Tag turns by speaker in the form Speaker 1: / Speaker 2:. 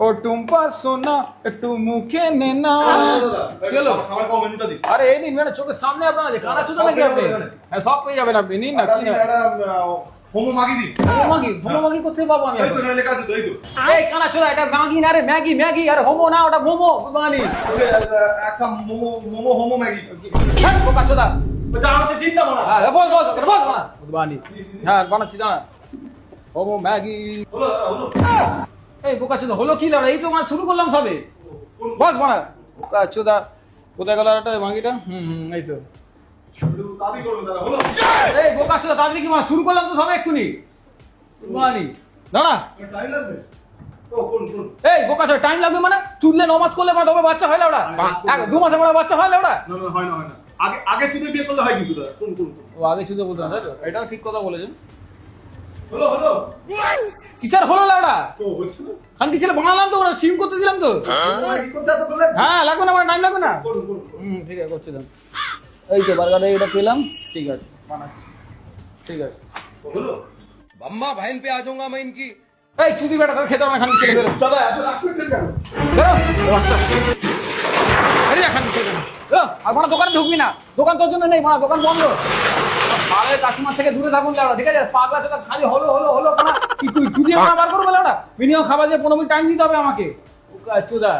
Speaker 1: ও টুম্পা সোনা একটু মুখে নে না।
Speaker 2: খাবার কম মেনুটা দিন।
Speaker 1: আরে এই নিন ম্যাডাম, চোখের সামনে আপনারা যে কানা চুদা নাকি আপনি? হ্যাঁ সব পেয়ে যাবেন আপনি, নিন না কি না।
Speaker 2: হোমো মাগি দিন।
Speaker 1: হোমো মাগি কোথায় পাবো আমি?
Speaker 2: এই তো না লেখা আছে তো, এই তো।
Speaker 1: এই কানা চুদা, এটা ম্যাগি না রে, ম্যাগি ম্যাগি। আরে হোমো না, ওটা মোমো বাঙালি।
Speaker 2: একটা মোমো হোমো ম্যাগি।
Speaker 1: হ্যাঁ বোকা চুদা।
Speaker 2: যা হচ্ছে দিন না মারা।
Speaker 1: হ্যাঁ বল বল বল না বাঙালি। হ্যাঁ বানাচ্ছি না হোমো ম্যাগি।
Speaker 2: হলো হলো।
Speaker 1: এই বোকা চুদা হলো কি লাউড়া? এই তো মানে শুরু করলাম সবে। বস বানা। বোকা চুদা কোথায় গেল আরেকটা মাগিটা? এই তো।
Speaker 2: দাদি করবেন দাদা, হলো।
Speaker 1: এই বোকা চুদা তাড়াতাড়ি কি মানে শুরু করলাম তো সবে এক্ষুনি। বাঙালি দাঁড়া।
Speaker 2: টাইম লাগবে। ও কোন কোন।
Speaker 1: এই বোকা চুদা টাইম লাগবে মানে? চুদলে 9 মাস করলে মানে তবে বাচ্চা হয় লাউড়া? 2 মাসে মানে বাচ্চা হয় লাউড়া?
Speaker 2: না না হয় না হয় না। আগে চুদে বিয়ে করলে হয় কিন্তু দাদা। কোন কোন কোন।
Speaker 1: ও আগে চুদে বলতো না তাই তো? এটাও ঠিক কথা বলেছেন।
Speaker 2: হলো হলো।
Speaker 1: কিসের হলো লাউড়া?
Speaker 2: ও হচ্ছে না।
Speaker 1: খানকি ছেলে বানালাম তো, ওরা সিম করতে দিলাম তো।
Speaker 2: কি করতে এত বললেন?
Speaker 1: হ্যাঁ লাগবে না, মানে টাইম লাগবে না।
Speaker 2: কোন কোন।
Speaker 1: ঠিক আছে করছি দাম। এই তো বার্গারে এটা পেলাম, ঠিক আছে বানাচ্ছি। ঠিক আছে
Speaker 2: হলো।
Speaker 3: अम्मा बहन पे आ जाऊंगा मैं इनकी।
Speaker 1: এই চুদি বেটা তোকে খেতে হবে না, খানকি ছেলে বেরো
Speaker 2: দাদা এত রাগ করছেন কেন?
Speaker 1: বেরো ও আচ্ছা আরে খানকি ছেলে বেরো। আর মানে দোকানে ঢুকবি না, দোকান তোর জন্য নেই, মানে দোকান বন্ধ। পাড়ার কাস্টমার থেকে দূরে থাকুন লাউড়া, ঠিক আছে? পাগলা চোদা খালি হলো হলো হলো মানে কি তুই চুদি আমার বার করবে লাউড়া? মিনিমাম খাবার যে 15 মিনিট টাইম দিতে হবে আমাকে। ও চুদা।